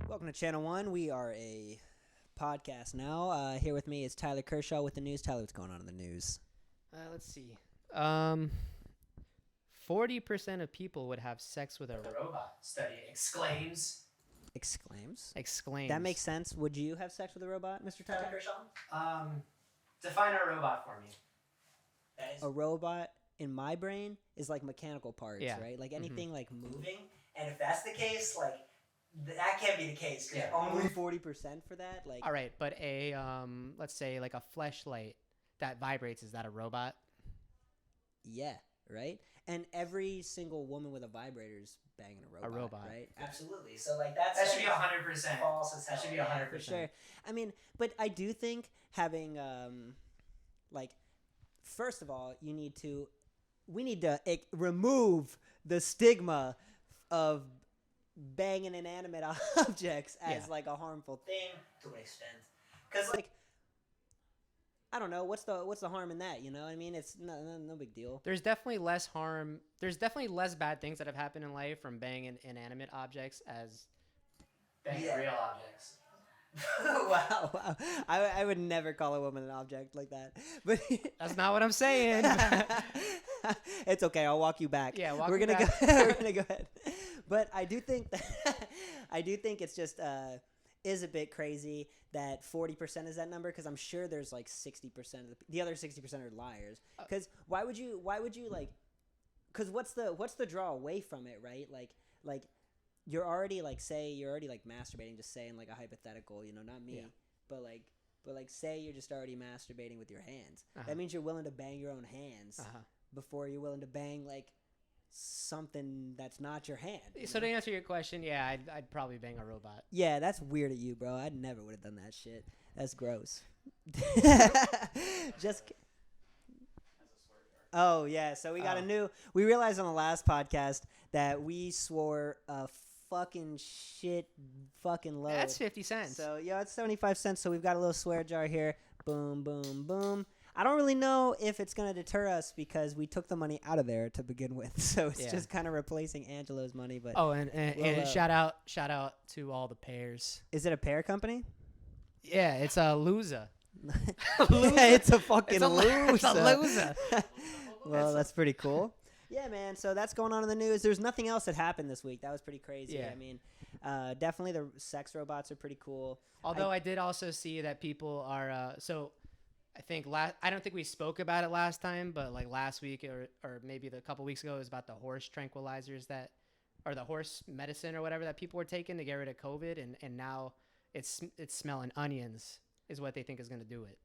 Welcome to Channel 1. We are a podcast now. Here with me is Tyler Kershaw with the news. Tyler, what's going on in the news? Let's see. 40% of people would have sex with a robot. Study exclaims. Exclaims? Exclaims. That makes sense. Would you have sex with a robot, Mr. Tyler? Kershaw? Define a robot for me. That is a robot in my brain is like mechanical parts, right? Like anything like moving. And if that's the case, like that can't be the case. Yeah. Only 40% for that. Like, all right, but a let's say like a fleshlight that vibrates, is that a robot? Yeah, right. And every single woman with a vibrator is banging a robot, right? Absolutely. So like that should be 100% false as hell. That should be 100% for sure. I mean, but I do think having like, first of all, we need to remove the stigma of banging inanimate objects as like a harmful thing to an extent. Because like, I don't know, what's the harm in that? You know what I mean? It's no big deal. There's definitely less harm. There's definitely less bad things that have happened in life from banging inanimate objects as banging real objects. Wow. I would never call a woman an object like that. But that's not what I'm saying. It's okay. I'll walk you back. Yeah, we're gonna go. We're gonna go ahead. But I do think it's just is a bit crazy that 40% is that number, because I'm sure there's like 60% of the other 60% are liars. Because why would you like? Because what's the draw away from it, right? Like you're already like, say you're already like masturbating, just saying like a hypothetical, you know, not me, but like say you're just already masturbating with your hands. That means you're willing to bang your own hands before you're willing to bang like something that's not your hand. So to answer your question, yeah, I'd probably bang a robot. Yeah, that's weird of you, bro. I never would have done that shit. That's gross. Just. Oh yeah, so we got we realized on the last podcast that we swore a fucking load. That's 50 cents. So yeah, it's 75 cents. So we've got a little swear jar here. Boom, boom, boom. I don't really know if it's going to deter us because we took the money out of there to begin with. So it's just kind of replacing Angelo's money. But and shout out to all the pears. Is it a pear company? Yeah, it's a loser. Yeah, it's a fucking loser. It's a loser. Well, that's pretty cool. Yeah, man. So that's going on in the news. There's nothing else that happened this week. That was pretty crazy. Yeah. I mean, definitely the sex robots are pretty cool. Although I did also see that people are so. I think I don't think we spoke about it last time, but like last week or maybe a couple weeks ago, it was about the horse tranquilizers or the horse medicine or whatever that people were taking to get rid of COVID, and now it's smelling onions is what they think is going to do it.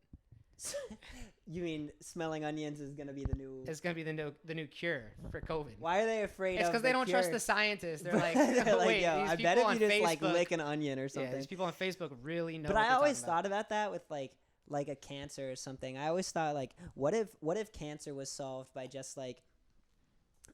You mean smelling onions is going to be the new? It's going to be the new cure for COVID. Why are they afraid? It's because they don't trust the scientists. They're like, wait, yo, these I people bet if on you just Facebook, like lick an onion or something. Yeah, these people on Facebook really know. But what I they're always talking thought about that with like a cancer or something. I always thought like, what if cancer was solved by just like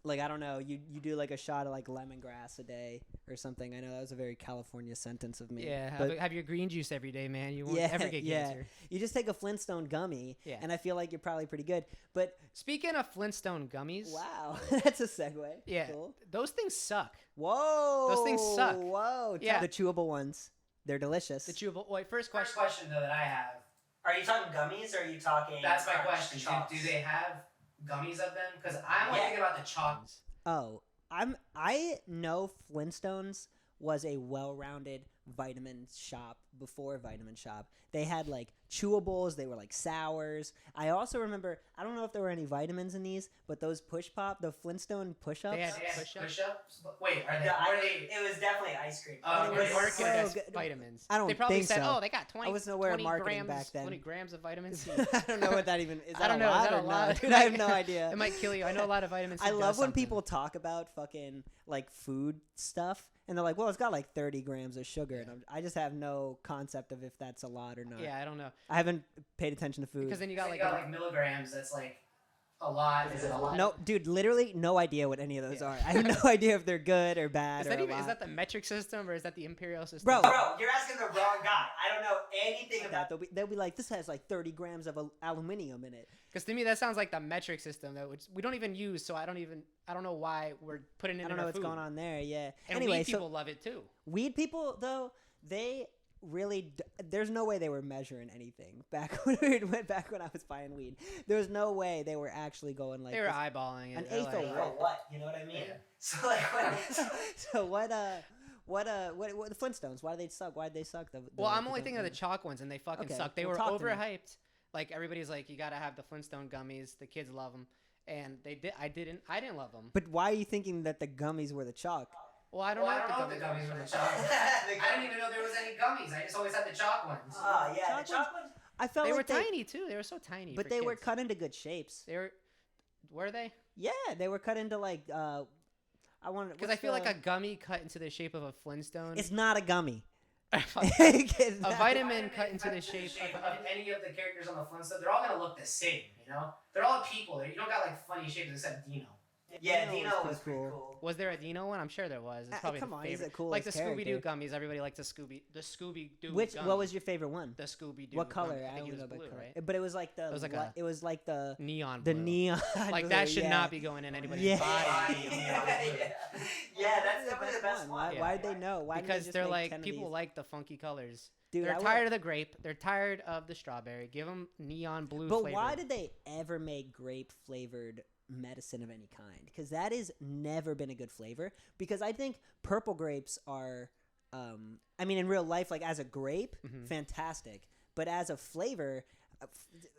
I don't know, you do like a shot of like lemongrass a day or something. I know that was a very California sentence of me. Yeah, have your green juice every day, man. You won't ever get cancer. You just take a Flintstone gummy, and I feel like you're probably pretty good. But speaking of Flintstone gummies, wow, that's a segue. Yeah, cool. Those things suck. Whoa, those things suck. Whoa, yeah, the chewable ones, they're delicious. The chewable. Wait, first question though that I have. Are you talking gummies or are you talking? That's my question. Do they have gummies of them? Because I'm thinking about the chalks. Oh, I know Flintstones was a well-rounded vitamin shop before Vitamin Shop. They had like chewables, they were like sours. I also remember, I don't know if there were any vitamins in these, but those the Flintstone push-ups. They had push-ups? Wait, it was definitely ice cream. They marketed as vitamins. I don't They probably think said, so. Oh, they got 20, I wasn't aware of 20 marketing grams, back then. 20 grams of vitamin C. I don't know what that even is. I don't know. Is that a lot? Dude, I have no idea. It might kill you. I know a lot of vitamin C. I love when people talk about fucking like food stuff. And they're like, well, it's got like 30 grams of sugar. And I just have no concept of if that's a lot or not. Yeah, I don't know. I haven't paid attention to food. Because then you got like milligrams. That's like a lot? Is it a lot? No, dude, literally no idea what any of those are. I have no idea if they're good or bad. Is that the metric system or is that the imperial system? Bro, You're asking the wrong guy. I don't know anything about that. They'll be like, this has like 30 grams of aluminum in it. Because to me, that sounds like the metric system that we don't even use. So I don't know why we're putting it in our food. I don't know what's going on there. Yeah. And anyway, weed people love it too. Weed people, though, they really there's no way they were measuring anything back when I was buying weed. There was no way they were actually going like they were eyeballing it. An eighth like, of what? You know what I mean? Yeah. So like what the Flintstones? Why did they suck? Why did they suck? Well, I'm only thinking of the chalk ones, and they fucking suck. They were overhyped. Like everybody's like, you gotta have the Flintstone gummies. The kids love them, and they did. I didn't love them. But why are you thinking that the gummies were the chalk? Well, I don't know what the gummies were the chalk. I didn't even know there was any gummies. I just always had the chalk ones. Oh, yeah, the chalk ones. I felt they like were tiny too. They were so tiny. But they were cut into good shapes. Were they? Yeah, they were cut into like because I feel like a gummy cut into the shape of a Flintstone. It's not a gummy. a vitamin cut into the shape of any of the characters on the Flintstones. They're all gonna look the same. You know, they're all people. You don't got like funny shapes except Dino. Yeah, Dino was cool. Was there a Dino one? I'm sure there was. It's probably come on, he's the coolest like the character. Scooby-Doo gummies. Everybody liked the Scooby-Doo. What was your favorite one? The Scooby-Doo. What color? I think it was blue, right? But it was like the. It was like the neon. The neon. Like that should not be going in anybody's body. Yeah, that's definitely the best one. Why did they know? Why? Because they're like people like the funky colors. Dude, they're tired of the grape. They're tired of the strawberry. Give them neon blue. But why did they ever make grape flavored medicine of any kind? Because that has never been a good flavor. Because I think purple grapes are I mean in real life, like as a grape, fantastic, but as a flavor,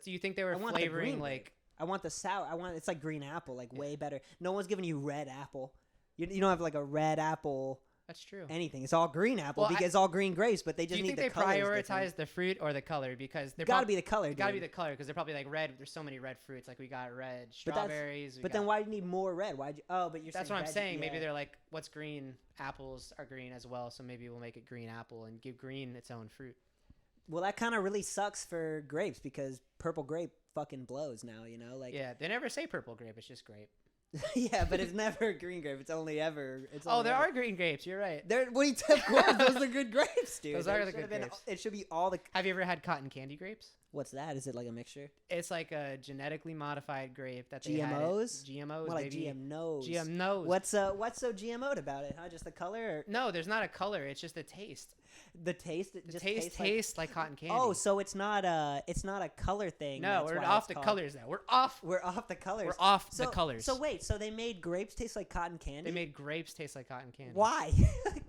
do you think they were flavoring like I want the sour, it's like green apple, like way better. No one's giving you red apple. You don't have like a red apple. That's true. Anything. It's all green apple because it's all green grapes, but they just need the colors. Do you think they prioritize the fruit or the color? Because they're gotta be the color. Gotta be the color because they're probably like red. There's so many red fruits. Like we got red strawberries. But then why do you need more red? Why'd you? Oh, but you're. That's what I'm saying. Maybe they're like, what's green? Apples are green as well, so maybe we'll make it green apple and give green its own fruit. Well, that kind of really sucks for grapes because purple grape fucking blows now. You know, like yeah, they never say purple grape. It's just grape. Yeah, but it's never green grape. It's only ever. There are green grapes. You're right. What do you of course, those are good grapes, dude. Those are the good grapes. It should be all the. Have you ever had cotton candy grapes? What's that? Is it like a mixture? It's like a genetically modified grape that they GMOs. GMOs, more like baby. GMOs. What's so GMO'd about it? Huh? Just the color? Or? No, there's not a color. It's just a taste. The taste. The taste tastes like cotton candy. Oh, so it's not a color thing. No, we're off the colors now. We're off the colors. We're off the colors. So wait, so they made grapes taste like cotton candy? They made grapes taste like cotton candy. Why?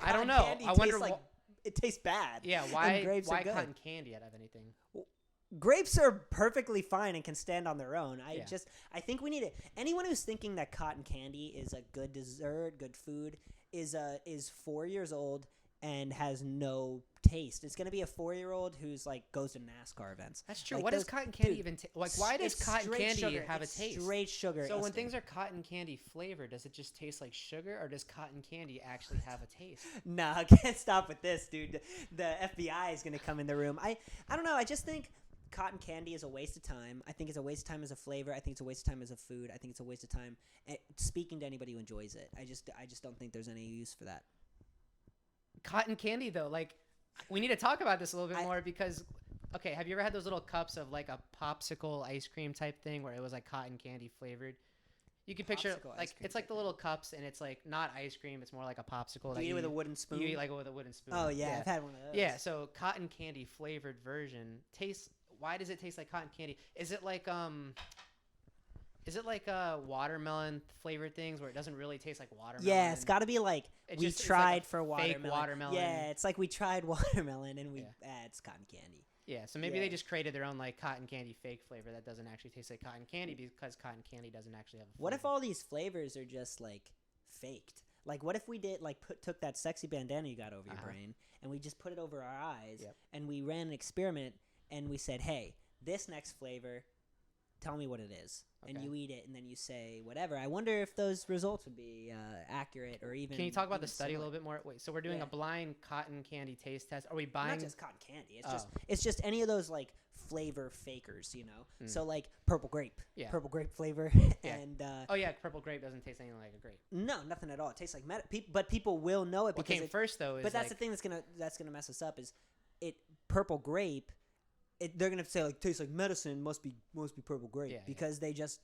I don't know. I wonder like it tastes bad. Yeah, why cotton candy out of anything? Grapes are perfectly fine and can stand on their own. I think we need it. Anyone who's thinking that cotton candy is a good dessert, good food, is 4 years old and has no taste. It's gonna be a 4-year-old who's like goes to NASCAR events. That's true. Like what does cotton candy even like? Why does cotton candy have a taste? Straight sugar. So when things are cotton candy flavored, does it just taste like sugar, or does cotton candy actually have a taste? No, I can't stop with this, dude. The FBI is gonna come in the room. I don't know. I just think cotton candy is a waste of time. I think it's a waste of time as a flavor. I think it's a waste of time as a food. I think it's a waste of time speaking to anybody who enjoys it. I just don't think there's any use for that. Cotton candy though, like we need to talk about this a little bit more because okay, have you ever had those little cups of like a popsicle ice cream type thing where it was like cotton candy flavored? You can picture like it's like the little cups and it's like not ice cream, it's more like a popsicle. You eat it with a wooden spoon. You eat like with a wooden spoon. Oh yeah, I've had one of those. Yeah, so cotton candy flavored version tastes. Why does it taste like cotton candy? Is it like watermelon flavored things where it doesn't really taste like watermelon? Yeah, it's got to be like we tried for watermelon. Fake watermelon. Yeah, it's like we tried watermelon and it's cotton candy. Yeah, so maybe they just created their own like cotton candy fake flavor that doesn't actually taste like cotton candy because cotton candy doesn't actually have a flavor. What if all these flavors are just like faked? Like what if we did like took that sexy bandana you got over your brain and we just put it over our eyes and we ran an experiment and we said, hey, this next flavor, tell me what it is. Okay. And you eat it, and then you say whatever. I wonder if those results would be accurate or even. Can you talk about the study a little bit more? Wait, so we're doing a blind cotton candy taste test. Are we buying? Not just cotton candy. It's just any of those like flavor fakers, you know. So like purple grape flavor, and purple grape doesn't taste anything like a grape. no, nothing at all. It tastes like but people will know it What because came first though is but that's the thing that's gonna mess us up is it purple grape. They're gonna say like tastes like medicine, must be purple grape because they just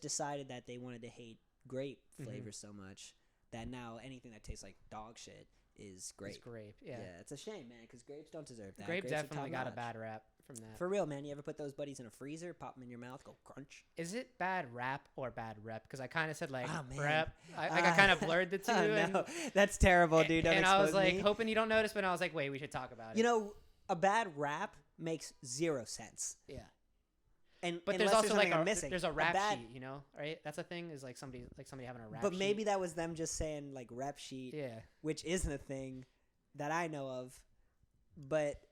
decided that they wanted to hate grape flavor so much that now anything that tastes like dog shit is grape. It's grape, yeah. It's a shame, man, because grapes don't deserve that. Grape Grapes are definitely got a top-notch. bad rap from that. For real, man. You ever put those buddies in a freezer, pop them in your mouth, go crunch? Is it bad rap or bad rep? Because I kind of said like Oh, man. rep. I kind of blurred the two. No, that's terrible, dude. Don't and I was expose like me. hoping you don't notice, but I was like, wait, we should talk about it. You know, a bad rap makes 0 sense. Yeah. But there's also like there's a rap sheet, you know, right? That's a thing. Is like somebody having a rap. But sheet. maybe that was them just saying like rap sheet, which isn't a thing that I know of. But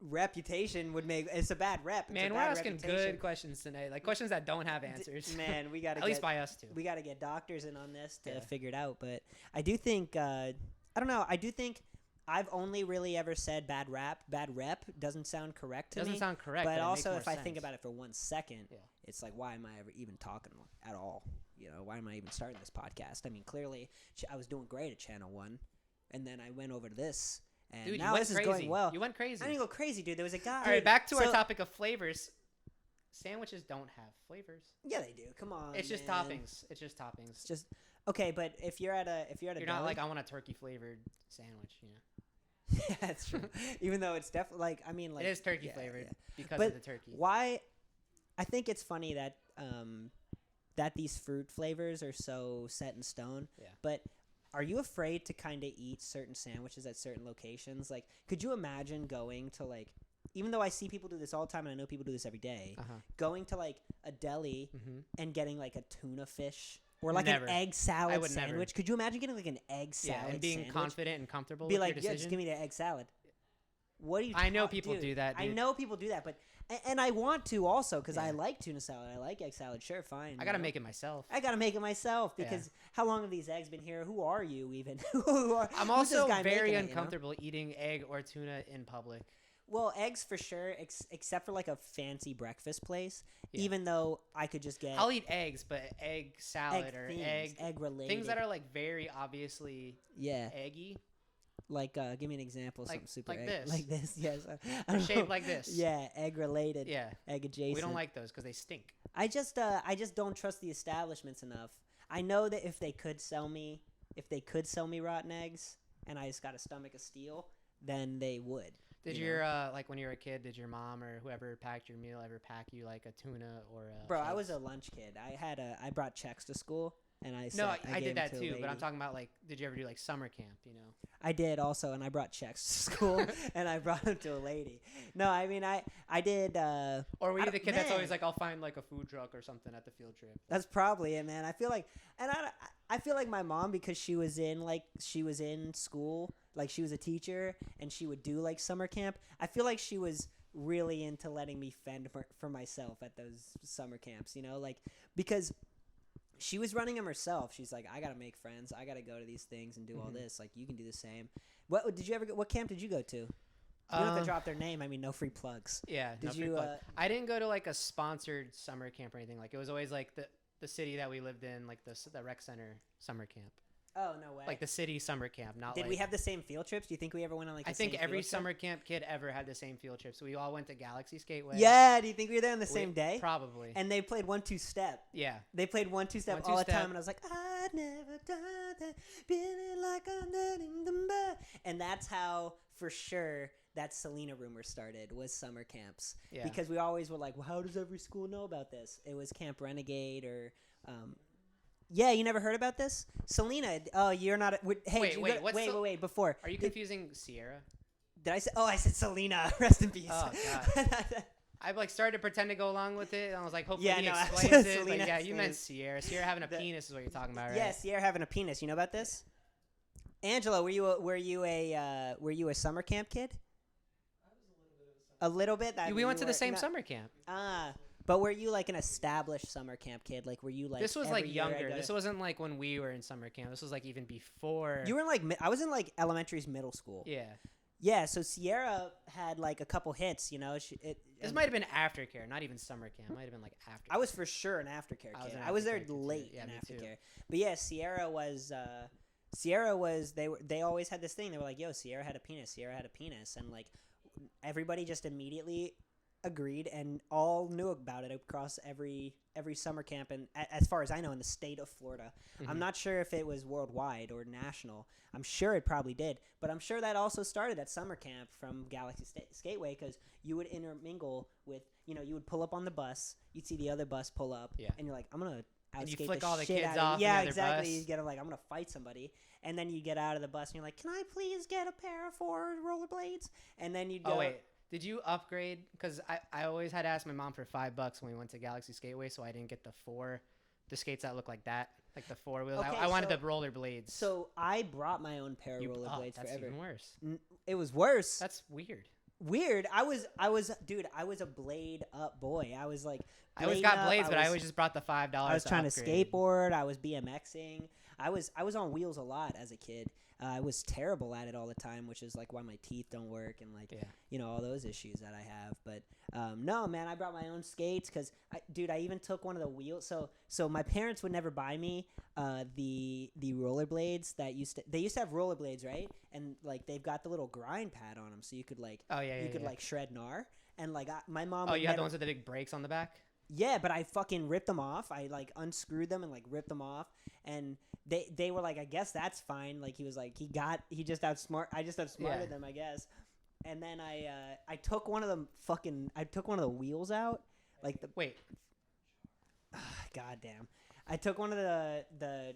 reputation would make it's a bad rep. It's Man, a we're bad asking reputation. good questions tonight, like questions that don't have answers. Man, we got to at least by us too. We got to get doctors in on this to figure it out. But I do think I don't know. I do think. I've only really ever said bad rep doesn't sound correct to me. Doesn't sound correct. But it also, makes if more I think sense. about it for 1 second, it's like, why am I ever even talking at all? You know, why am I even starting this podcast? I mean, clearly, I was doing great at Channel 1, and then I went over to this, and dude, now this is going well. You went crazy. I didn't go crazy, dude. There was a guy. All right, back to our topic of flavors. Sandwiches don't have flavors. Yeah, they do. Come on, It's just man. toppings. It's just toppings. It's just okay, but if you're You're deli, not like I want a turkey flavored sandwich, you know. yeah, that's true. Even though it's definitely like I mean like it is turkey flavored because but of the turkey. Why? I think it's funny that that these fruit flavors are so set in stone. Yeah. But are you afraid to kind of eat certain sandwiches at certain locations? Like, could you imagine going to like, even though I see people do this all the time and I know people do this every day, going to like a deli and getting like a tuna fish. Or like Never. an egg salad sandwich. Never. Could you imagine getting like an egg salad and being sandwich? confident and comfortable Be with like, your yeah, decision? just give me the egg salad. What do you? I know people do that, dude. I know people do that, but and I want to also because I like tuna salad. I like egg salad. Sure, fine. I gotta make it myself. I gotta make it myself because how long have these eggs been here? Who are you even? I'm who's this also guy very making it, uncomfortable eating egg or tuna in public. Well, eggs for sure, except for like a fancy breakfast place. Even though I could just get. I'll eat eggs, but egg salad egg or things, egg related things that are like very obviously eggy. Like, give me an example. Something super like egg, this. like this. Yes. Shaped like this. Yeah, egg related. Yeah. Egg adjacent. We don't like those because they stink. I just don't trust the establishments enough. I know that if they could sell me rotten eggs, and I just got a stomach of steel, then they would. Did your like when you were a kid? Did your mom or whoever packed your meal ever pack you like a tuna or a? Bro, eggs? I was a lunch kid. I brought checks to school, and I I gave did that them to a too. But I'm lady. talking about like, did you ever do like summer camp? You know. I did also, and I brought checks to school, and I brought them to a lady. No, I mean I did. Or were you the kid that's always man. like, I'll find like a food truck or something at the field trip? That's probably it, man. I feel like, and I feel like my mom, because she was in school, like she was a teacher, and she would do like summer camp. I feel like she was really into letting me fend for myself at those summer camps, you know, like because she was running them herself. She's like, I gotta make friends. I gotta go to these things and do all this. Like, you can do the same. What did you ever? What camp did you go to? You don't have to drop their name. I mean, no free plugs. Yeah. Did no you? I didn't go to like a sponsored summer camp or anything. Like it was always like the city that we lived in, like the rec center summer camp. Oh no way! Like the city summer camp, not. Did like, we have the same field trips? Do you think we ever went on like? I the same think every field trip? summer camp kid ever had the same field trip. So we all went to Galaxy Skateway. Yeah. Do you think we were there on the same day? Probably. And they played 1-2 step. Yeah. They played 1-2 step all the time, and I was like, I never done that, feeling like I'm letting them back. And that's how, for sure, that Selena rumor started, was summer camps. Yeah. Because we always were like, well, how does every school know about this? It was Camp Renegade or... yeah, you never heard about this? Selena, oh, you're not... Hey, wait, before. Are you confusing Sierra? Did I say... Oh, I said Selena. Rest in peace. Oh, God. I've like started to pretend to go along with it, and I was like, hopefully he explains it. But yeah, you meant Sierra. Sierra having a penis is what you're talking about, right? Yeah, Sierra having a penis. You know about this? Angela, were you a summer camp kid? I was a little bit of a summer. A little bit. We went to the same summer camp. But were you like an established summer camp kid? Like, were you like? This was like younger. This wasn't like when we were in summer camp. This was like even before. You were in like I was in like elementary's middle school. Yeah. Yeah, so Sierra had like a couple hits, you know. This might have been aftercare, not even summer camp. Might have been like aftercare. I was for sure an aftercare kid. I was there late in aftercare. But yeah, Sierra was they always had this thing. They were like, "Yo, Sierra had a penis. Sierra had a penis," and like everybody just immediately agreed and all knew about it across every summer camp, and as far as I know, in the state of Florida. I'm not sure if it was worldwide or national. I'm sure it probably did, but I'm sure that also started at summer camp from Galaxy Skateway, because you would intermingle with, you know, you would pull up on the bus, you'd see the other bus pull up, and you're like, I'm gonna outskate and you flick the all the shit kids out off. of yeah, the exactly. bus. You get like, I'm gonna fight somebody, and then you get out of the bus and you're like, can I please get a pair of 4 rollerblades? And then you go. Oh wait. Did you upgrade? Because I always had to ask my mom for $5 when we went to Galaxy Skateway, so I didn't get the skates that look like that, like the 4 wheels. Okay, I wanted the rollerblades. So I brought my own pair of rollerblades that's forever. even worse. It was worse. That's weird. Weird. I was a blade up boy. I was like, I always got blades, but I always just brought the $5. I was trying to skateboard. I was BMXing. I was on wheels a lot as a kid. I was terrible at it all the time, which is like why my teeth don't work and like you know, all those issues that I have. But no, man, I brought my own skates because I even took one of the wheels. So my parents would never buy me the rollerblades that used to have rollerblades, right? And like they've got the little grind pad on them, so you could like like shred gnar. And like my mom. Oh, you had the ones with the big brakes on the back. Yeah, but I fucking ripped them off. I like unscrewed them and like ripped them off, and they were like, I guess that's fine. Like he was like, I just outsmarted them, I guess. And then I took one of the wheels out, like goddamn, I took one of the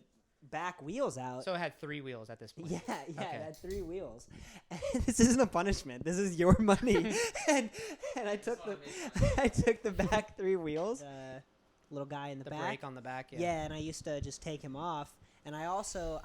back wheels out. So it had 3 wheels at this point. Yeah, okay. It had 3 wheels. And this isn't a punishment. This is your money. and I took the back 3 wheels. Little guy in the back. The brake on the back. Yeah, and I used to just take him off. And I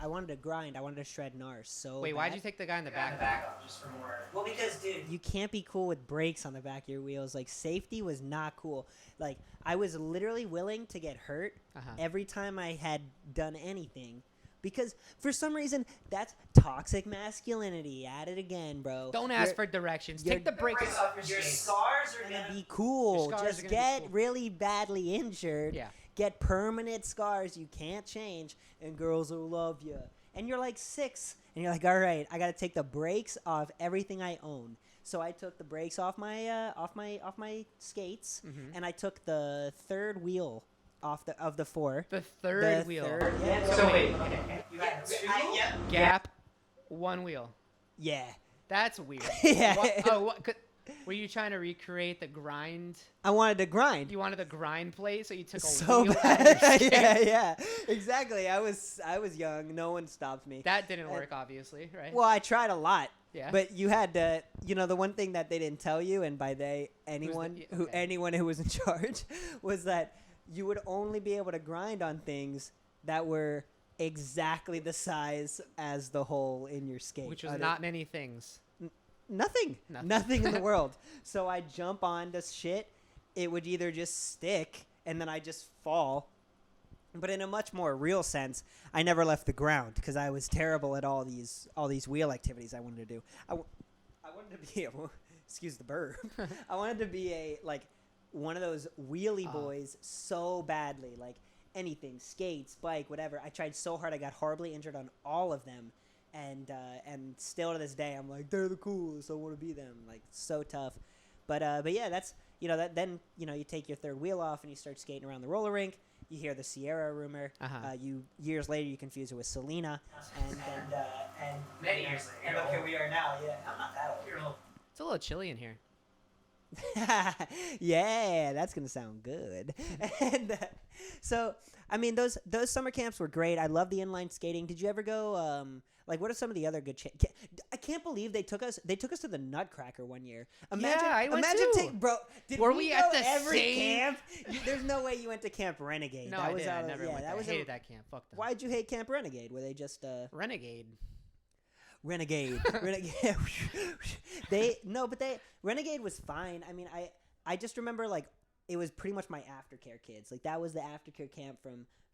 wanted to grind. I wanted to shred NARS so Wait, bad. why'd you take the guy in the back? Off just for more. Well, because, dude, you can't be cool with brakes on the back of your wheels. Like, safety was not cool. Like, I was literally willing to get hurt every time I had done anything. Because, for some reason, that's toxic masculinity. At it again, bro. Don't ask for directions. Take the brakes off your scars are going to be cool. Just get really badly injured. Yeah. Get permanent scars you can't change, and girls will love you. And you're like 6, and you're like, all right, I got to take the brakes off everything I own. So I took the brakes off my skates, and I took the 3rd wheel of the 4. The third wheel. Yeah. So wait, you had 2? Gap, 1 wheel. Yeah. That's weird. Yeah. Were you trying to recreate the grind? I wanted to grind. You wanted the grind plate, so you took a so wheel. bad. Yeah, exactly. I was young. No one stopped me. That didn't work, obviously, right? Well, I tried a lot. Yeah. But you had to, the one thing that they didn't tell you, and by anyone who was in charge, was that you would only be able to grind on things that were exactly the size as the hole in your skate. Which was not many things. Nothing in the world. So I jump on this shit. It would either just stick and then I just fall. But in a much more real sense, I never left the ground because I was terrible at all these wheel activities I wanted to do. I wanted to be excuse the burp. I wanted to be one of those wheelie boys so badly, like anything, skates, bike, whatever. I tried so hard. I got horribly injured on all of them. And still to this day, I'm like, they're the coolest. I want to be them. Like, so tough. But yeah, that's, then you take your 3rd wheel off and you start skating around the roller rink. You hear the Sierra rumor. Years later, you confuse it with Selena. And many years later. And look who we are now. Yeah, I'm not that old. You're old. It's a little chilly in here. Yeah, that's gonna sound good. And so, I mean, those summer camps were great. I love the inline skating. Did you ever go? What are some of the other good? I can't believe they took us to the Nutcracker one year. Imagine, yeah, I went too. Bro, were we at the every same camp? There's no way you went to Camp Renegade. No, that I was did. I never went. I hated that camp. Fuck them. Why'd you hate Camp Renegade? Were they just Renegade? Renegade. Renegade was fine. I mean, I just remember it was pretty much my aftercare kids. Like that was the aftercare camp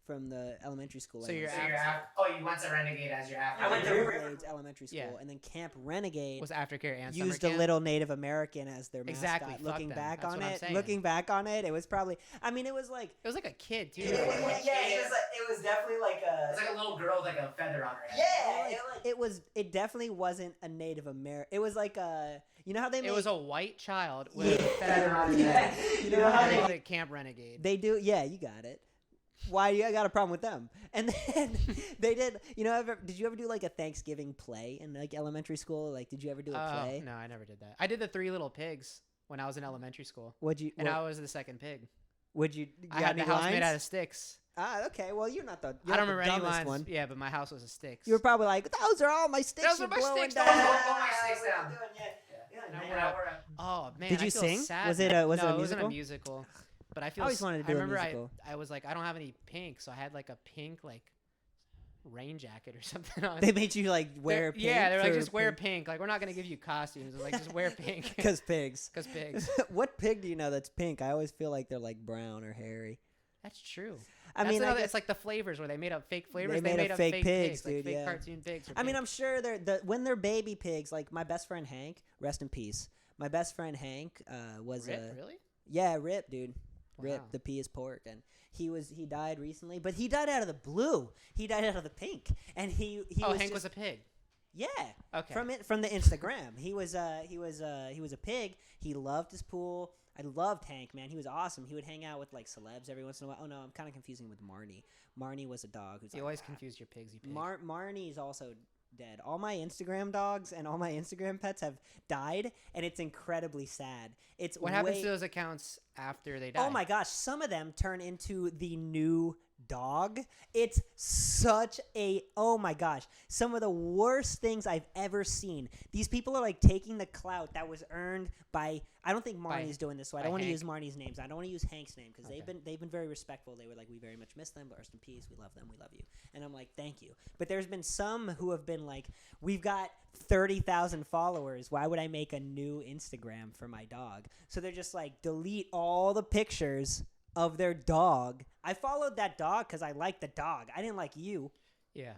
from the elementary school. So you're you went to Renegade as your after. I went to Renegade elementary school, and then Camp Renegade was aftercare and used summer a camp? little Native American as their mascot. Exactly. Fuck Looking them. back That's on what I'm it, saying. it was probably. I mean, it was like a kid too. it was definitely like a. It's like a little girl with like a feather on her head. Yeah, it definitely wasn't a Native American. It was like a. You know how they made. It was a white child with a feather on his Yeah. head. You know how They they. called it Camp Renegade. They do. Yeah, you got it. Why you got a problem with them? And then they did. You know, did you ever do like a Thanksgiving play in like elementary school? Like, did you ever do a play? No, I never did that. I did the Three Little Pigs when I was in elementary school. I was the second pig. I had the house made out of sticks. Ah, okay. Well, you're not the. I don't remember any lines. lines. Yeah, but my house was a sticks. You were probably like, "Those are all my sticks." Those are my sticks. Down. Don't blow my sticks down. Oh man, Did you I feel sing? sad. Was it a no, musical? it wasn't a musical. But I feel. I always wanted to do a remember musical. I was like, I don't have any pink, so I had like a pink like rain jacket or something on. They made you like wear pink. Yeah, they're like, just wear pink. Like, we're not gonna give you costumes. They're like, just wear pink. Because pigs. Because pigs. What pig do you know that's pink? I always feel like they're like brown or hairy. That's true. I mean, it's like the flavors where they made up fake flavors. They made up fake pigs, like dude. fake Yeah. cartoon pigs. I mean, I'm sure when they're baby pigs. Like my best friend Hank, rest in peace. My best friend Hank was Rip, really? Yeah, Rip, dude. Wow. Rip, the P is pork, and he died recently, but he died out of the blue. He died out of the pink, and he Hank was a pig. Yeah. Okay. From the Instagram, he was a pig. He loved his pool. I loved Hank, man. He was awesome. He would hang out with like celebs every once in a while. Oh no, I'm kind of confusing him with Marnie. Marnie was a dog who's. You always confuse your pigs. You pig. Marnie's also dead. All my Instagram dogs and all my Instagram pets have died, and it's incredibly sad. What happens to those accounts after they die? Oh my gosh, some of them turn into the new dog. It's such a, oh my gosh, some of the worst things I've ever seen. These people are like taking the clout that was earned by, I don't think Marnie's doing this, so I don't want to use Marnie's names. I don't want to use Hank's name because they've been very respectful. They were like, we very much miss them, but rest in peace. We love them. We love you. And I'm like, thank you. But there's been some who have been like, we've got 30,000 followers. Why would I make a new Instagram for my dog? So they're just like, delete all the pictures of their dog. I followed that dog because I like the dog. I didn't like you. Yeah.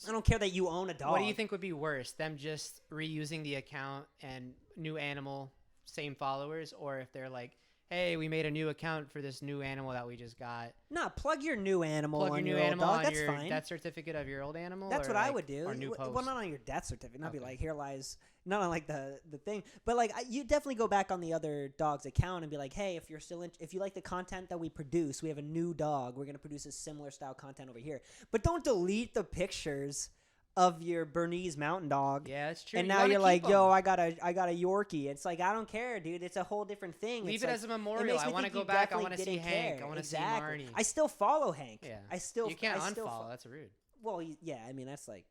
I don't care that you own a dog. What do you think would be worse? Them just reusing the account and new animal, same followers, or if they're like, hey, we made a new account for this new animal that we just got. Nah, plug your new animal plug on your your new old animal dog. on That's your fine. death certificate of your old animal. That's what I would do. Or new post. Well, not on your death certificate. Not be like, here lies, not on like the thing. But like, you definitely go back on the other dog's account and be like, hey, if you're still if you like the content that we produce, we have a new dog. We're gonna produce a similar style content over here. But don't delete the pictures of your Bernese Mountain Dog. Yeah, that's true. And now you're like, yo, I got a Yorkie. It's like, I don't care, dude. It's a whole different thing. Leave it's it like, as a memorial. I want to go back. I want to see Hank. I want to see Marnie. I still follow Hank. Yeah. You can't unfollow. That's rude. Well, yeah. I mean, that's like,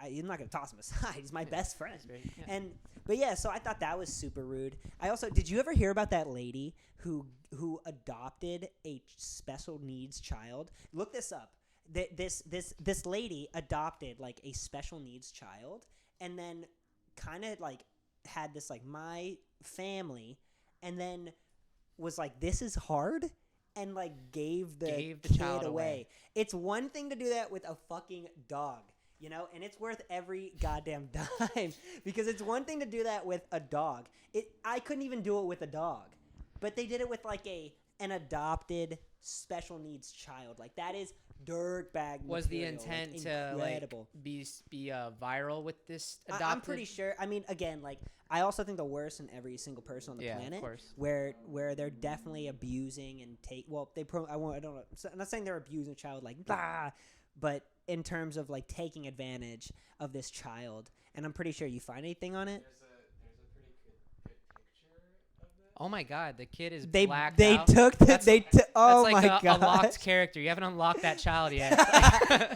I'm not gonna toss him aside. He's my best friend. Yeah. But yeah, so I thought that was super rude. I also, did you ever hear about that lady who adopted a special needs child? Look this up. This lady adopted like a special needs child, and then kind of like had this like my family, and then was like, this is hard, and like gave the kid child away. It's one thing to do that with a fucking dog, you know, and it's worth every goddamn dime because it's one thing to do that with a dog. I couldn't even do it with a dog, but they did it with like an adopted special needs child. Like, that is dirtbag. Was the material. intent Like, to incredible. like be viral with this adopted? I'm pretty sure. I mean, again, like, I also think the worst in every single person on the planet, of course. where they're definitely abusing and I don't know. I'm not saying they're abusing a child like blah, but in terms of like taking advantage of this child. And I'm pretty sure you find anything on it. There's a pretty good picture of that. Oh my god, the kid is They blacked they out. took the That's- they took. Oh That's like my god! a locked character. You haven't unlocked that child yet. Oh no, yeah,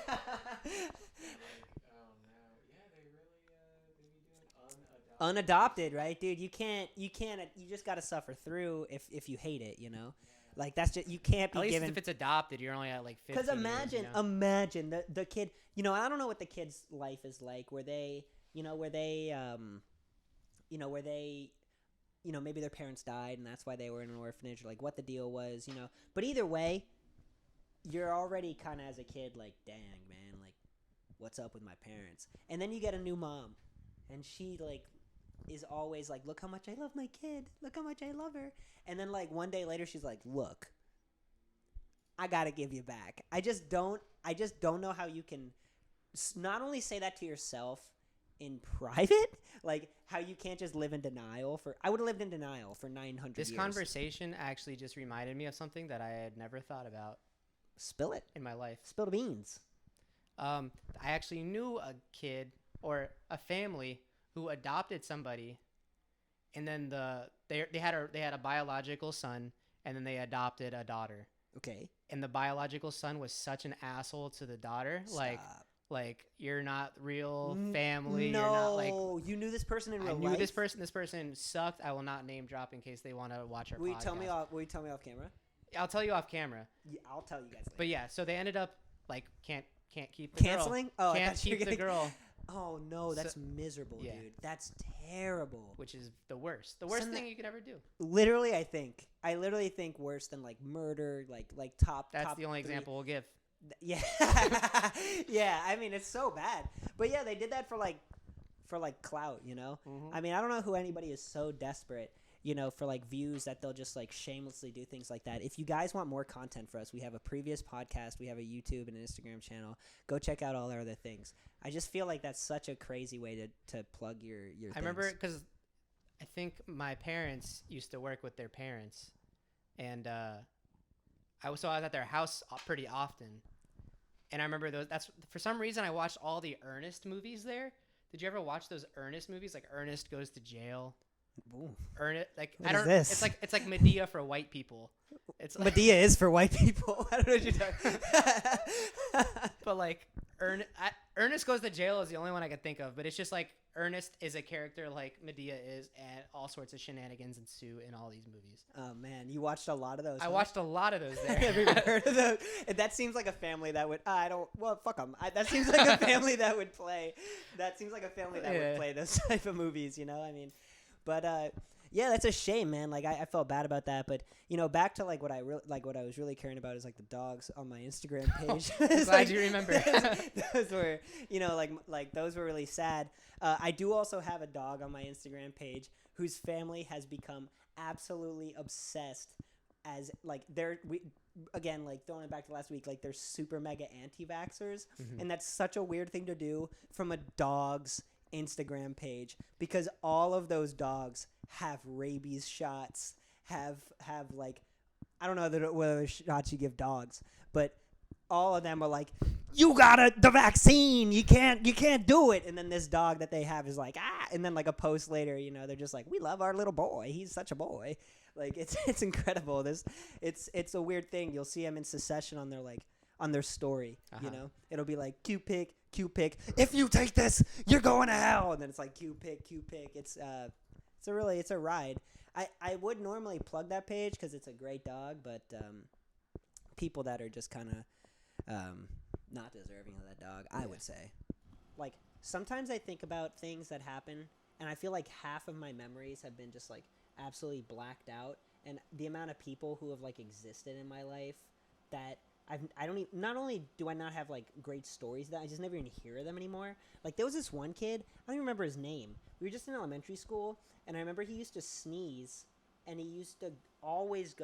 they be doing Unadopted, right, dude? You can't. You just gotta suffer through if you hate it, you know. Like, that's just, you can't be At least given. if it's adopted, you're only at like 15 Because imagine, years, you know? imagine the kid. You know, I don't know what the kid's life is like. Where they, maybe their parents died and that's why they were in an orphanage, or like what the deal was, you know. But either way, you're already kind of as a kid like, dang man, like what's up with my parents? And then you get a new mom, and she like is always like, look how much I love my kid, look how much I love her. And then like one day later she's like, look, I gotta give you back. I just don't know how you can not only say that to yourself in private, like how you can't just live in denial for. I would have lived in denial for 900 years. This conversation actually just reminded me of something that I had never thought about. Spill it in my life. Spill the beans. I actually knew a kid or a family who adopted somebody, and then they had a biological son, and then they adopted a daughter. Okay. And the biological son was such an asshole to the daughter. Stop. Like you're not real family. No, you're not like. You knew this person in real life. I knew this person. This person sucked. I will not name drop in case they want to watch our podcast. Will you tell me off camera? I'll tell you off camera. Yeah, I'll tell you guys later. But yeah, so they ended up like can't keep the canceling. Girl. Oh, can't keep the girl. Oh no, that's miserable, yeah. dude. That's terrible. Which is the worst. The worst thing you could ever do. Literally, I literally think worse than like murder, like top. That's top the only 3. example we'll give. Yeah, yeah. I mean, it's so bad. But yeah, they did that for like clout, you know. Mm-hmm. I mean, I don't know who anybody is so desperate, you know, for like views that they'll just like shamelessly do things like that. If you guys want more content for us, we have a previous podcast, we have a YouTube and an Instagram channel. Go check out all our other things. I just feel like that's such a crazy way to plug your I remember because I think my parents used to work with their parents, and I was at their house pretty often. And I remember for some reason I watched all the Ernest movies there. Did you ever watch those Ernest movies? Like Ernest Goes to Jail. Ooh. Ernest, like What I don't. is this? It's like Medea for white people. It's like, Medea is for white people. I don't know what you're talking. but like Ernest Goes to Jail is the only one I could think of. But it's just like Ernest is a character like Medea is, and all sorts of shenanigans ensue in all these movies. Oh man, you watched a lot of those. I watched a lot of those there. Have you ever heard of those? That seems like a family that would. I don't. Well, fuck them. That seems like a family that would play. That seems like a family that would play those type of movies. You know, I mean, but yeah, that's a shame, man. Like I felt bad about that, but you know, back to like what I was really caring about is like the dogs on my Instagram page. I'm glad you remember. those were, you know, like those were really sad. I do also have a dog on my Instagram page whose family has become absolutely obsessed as like again, like throwing it back to last week, like they're super mega anti-vaxxers, and that's such a weird thing to do from a dog's Instagram page because all of those dogs have rabies shots, have like, I don't know whether shots you give dogs, but all of them are like, you got the vaccine, you can't do it. And then this dog that they have is like, and then like a post later, you know, they're just like, we love our little boy, he's such a boy. Like it's incredible. It's a weird thing. You'll see them in succession on their story. You know, it'll be like Q pick, if you take this you're going to hell, and then it's like Q pick. It's a ride. I would normally plug that page because it's a great dog, but people that are just kind of not deserving of that dog, I would say. Like sometimes I think about things that happen and I feel like half of my memories have been just like absolutely blacked out, and the amount of people who have like existed in my life that I don't even, not only do I not have like great stories that I just never even hear them anymore. Like there was this one kid, I don't even remember his name. We were just in elementary school, and I remember he used to sneeze, and he used to always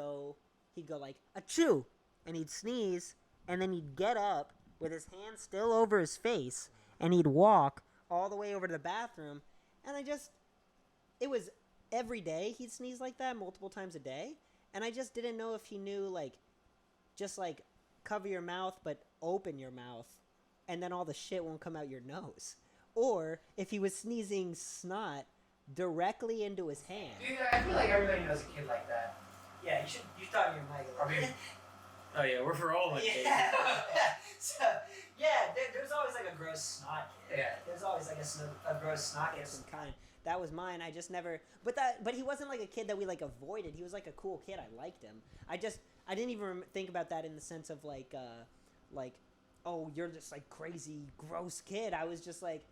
he'd go like, achoo, and he'd sneeze, and then he'd get up with his hand still over his face, and he'd walk all the way over to the bathroom, and it was every day he'd sneeze like that multiple times a day, and I just didn't know if he knew like, just like, cover your mouth but open your mouth and then all the shit won't come out your nose, or if he was sneezing snot directly into his hand. Dude, I feel like everybody knows a kid like that. Yeah, you thought you might. Oh yeah, we're all like yeah. So yeah, there's always like a gross snot kid. Yeah, there's always like a gross snot kid of some kind. That was mine. I just never. But he wasn't like a kid that we like avoided. He was like a cool kid. I liked him. I didn't even think about that in the sense of like, oh, you're just like crazy, gross kid. I was just like,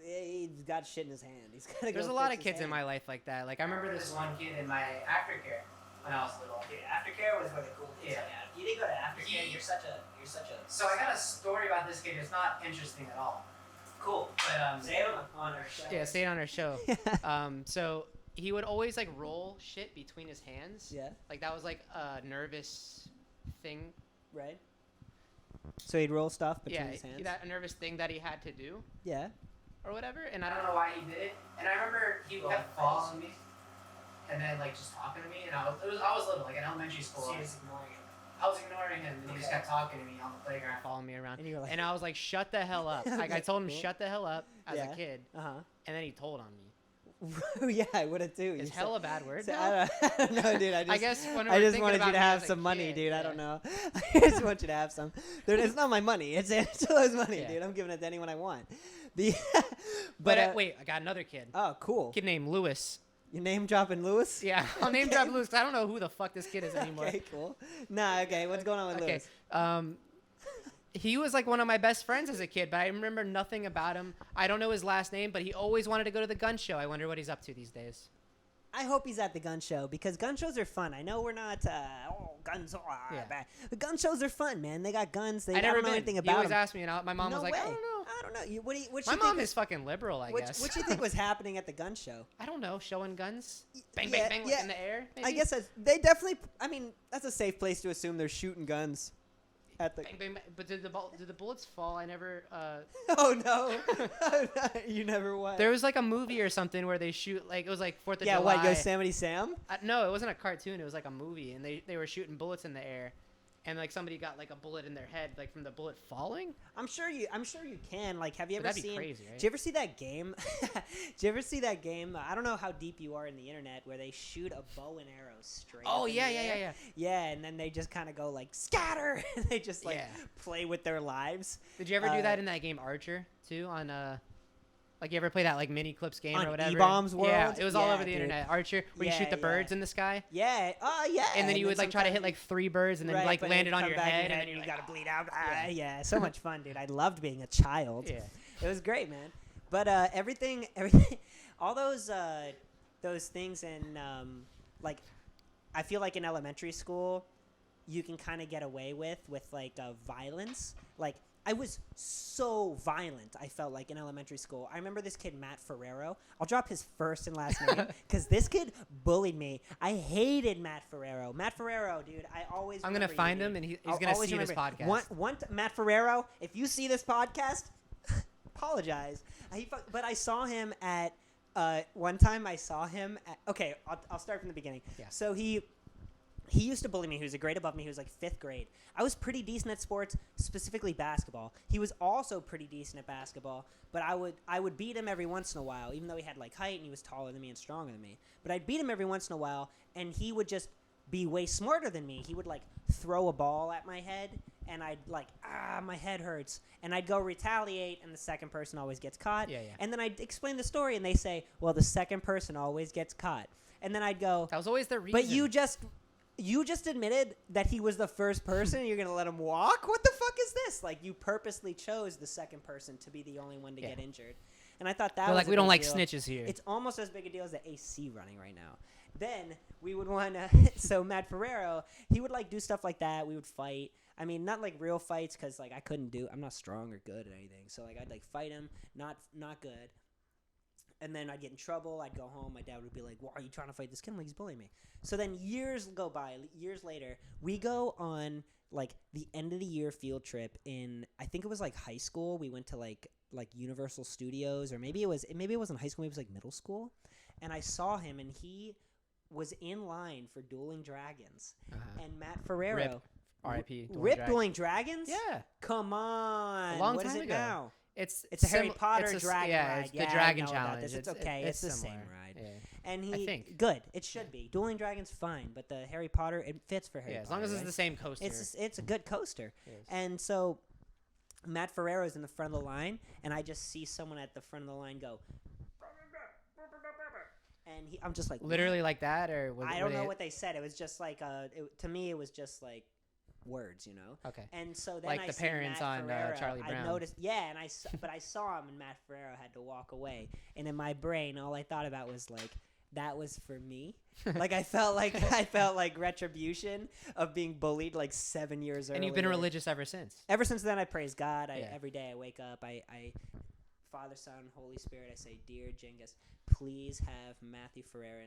he's got shit in his hand. He's gotta go. There's a lot of kids in my life like that. Like I remember this one kid in my aftercare. when I was little. Dude, aftercare was where the cool kids hung out. You didn't go to aftercare. You're such a. So I got a story about this kid. It's not interesting at all. Cool. But say it on our show. Yeah, say it on our show. So he would always like roll shit between his hands. Yeah. Like that was like a nervous thing. Right. So he'd roll stuff between his hands. Yeah, that a nervous thing that he had to do. Yeah. Or whatever. And I don't know why he did it. And I remember he kept following me, and then like just talking to me. And I was little, like in elementary school. So he was ignoring him. I was ignoring him, and he just kept talking to me on the playground. Following me around. And you were like, and I was like, shut the hell up. Like I told him, shut the hell up as a kid. Uh-huh. And then he told on me. Yeah, I would have too. It's hella bad word. I don't know, dude. I guess when I we were just thinking wanted about you to me have as a some money, kid, dude. yeah. I don't know. I just want you to have some. Dude, it's not my money. It's Angelo's money, Yeah. dude. I'm giving it to anyone I want. But wait, I got another kid. Oh, cool. Kid named Lewis. You name dropping Lewis? Yeah, I'll name drop Lewis 'cause I don't know who the fuck this kid is anymore. Okay, cool. Nah, okay. What's going on with Okay. Lewis? He was like one of my best friends as a kid, but I remember nothing about him. I don't know his last name, but he always wanted to go to the gun show. I wonder what he's up to these days. I hope he's at the gun show because gun shows are fun. I know we're not, guns are bad. The gun shows are fun, man. They got guns. I never don't know anything He about always them. asked me, and my mom No was like, way. I don't know. I don't know. What My you mom think is fucking liberal, I guess. What you think was happening at the gun show? I don't know, showing guns, bang, Yeah, bang, bang, yeah. like in the air. Maybe? I guess they definitely. I mean, that's a safe place to assume they're shooting guns at the. Bang, bang, bang. But did the bullets fall? I never. Oh no! Oh, no. You never what? There was like a movie or something where they shoot like it was like 4th of Yeah, July. what Yosemite Sam? No, it wasn't a cartoon. It was like a movie, and they were shooting bullets in the air, and like somebody got like a bullet in their head, like from the bullet falling. I'm sure you can. Like, have you But ever that'd be seen? crazy, right? Did you ever see that game? Did you ever see that game? I don't know how deep you are in the internet, where they shoot a bow and arrow straight. Oh up in yeah, the yeah, air. yeah, yeah. Yeah, and then they just kind of go like scatter. And they just like play with their lives. Did you ever do that in that game Archer too? On like you ever play that like mini clips game On or whatever? E-Bombs World? Yeah, it was all Yeah, over the dude. internet. Archer, where you Yeah, shoot the yeah. birds in the sky, Yeah. Oh yeah. and then you would like try to hit like 3 birds, and then Right, like but land it on come your back head, and then you you're gotta like, bleed out. yeah. Yeah, so much fun, dude. I loved being a child. Yeah. It was great, man. But everything, all those things in like, I feel like in elementary school, you can kind of get away with like violence. Like, I was so violent, I felt like, in elementary school. I remember this kid, Matt Ferrero. I'll drop his first and last name because this kid bullied me. I hated Matt Ferrero. Matt Ferrero, dude, I'm going to find him, and he's going to see this podcast. Matt Ferrero, if you see this podcast, apologize. But I saw him at one time. I saw him at. Okay, I'll start from the beginning. Yeah. So he used to bully me. He was a grade above me. He was like 5th grade. I was pretty decent at sports, specifically basketball. He was also pretty decent at basketball, but I would beat him every once in a while, even though he had like height and he was taller than me and stronger than me. But I'd beat him every once in a while, and he would just be way smarter than me. He would like throw a ball at my head, and I'd like, my head hurts. And I'd go retaliate, and the second person always gets caught. Yeah, yeah. And then I'd explain the story, and they say, well, the second person always gets caught. And then I'd go, That was always the reason. but you just admitted that he was the first person and you're going to let him walk? What the fuck is this? Like, you purposely chose the second person to be the only one to get injured. And I thought that was like a we don't big like deal. snitches here. It's almost as big a deal as the AC running right now. Then we would want to so Matt Ferrero, he would like do stuff like that. We would fight. I mean, not like real fights because like I'm not strong or good at anything. So like I'd like fight him, not good. And then I'd get in trouble. I'd go home. My dad would be like, "Why are you trying to fight this kid? Like, he's bullying me." So then years go by. Years later, we go on like the end of the year field trip in, I think it was like high school. We went to like Universal Studios, or maybe it wasn't high school. Maybe it was like middle school. And I saw him, and he was in line for Dueling Dragons. And Matt Ferrero, Rip. R.I.P. Dueling Dragons. Yeah. Come on. A long what time is it ago. now? It's a Harry Potter dragon yeah, ride. It's Yeah, the I Dragon know about Challenge. this. It's okay. It's the same ride. Yeah. And I think. good. It should be. Dueling Dragons fine, but the Harry Potter, it fits for Harry Potter. As long as it's right? the same coaster. It's a good coaster. Yes. And so Matt Ferrero's in the front of the line, and I just see someone at the front of the line go, and I'm just like, literally like that, or was I don't know what they said. It was just like to me it was just like words, you know. Okay. And so then Like I the see parents Matt on, Ferrero. Charlie Brown. I noticed, yeah, but I saw him, and Matt Ferrero had to walk away. And in my brain, all I thought about was like, that was for me. Like I felt like retribution of being bullied like 7 years earlier. And you've been religious ever since. Ever since then, I praise God. Yeah. Every day I wake up, I Father, Son, Holy Spirit, I say, Dear Genghis, please have Matthew Ferrero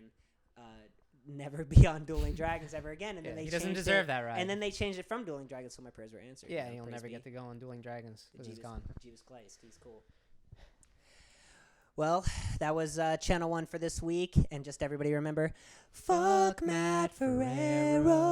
never be on Dueling Dragons ever again. And then they he doesn't changed deserve it, that, right? And then they changed it from Dueling Dragons, so my prayers were answered. Yeah, you know, he'll praise never be. get to go on Dueling Dragons because he's gone. Jesus Christ, he's cool. Well, that was Channel 1 for this week. And just everybody remember, fuck Matt Ferrero.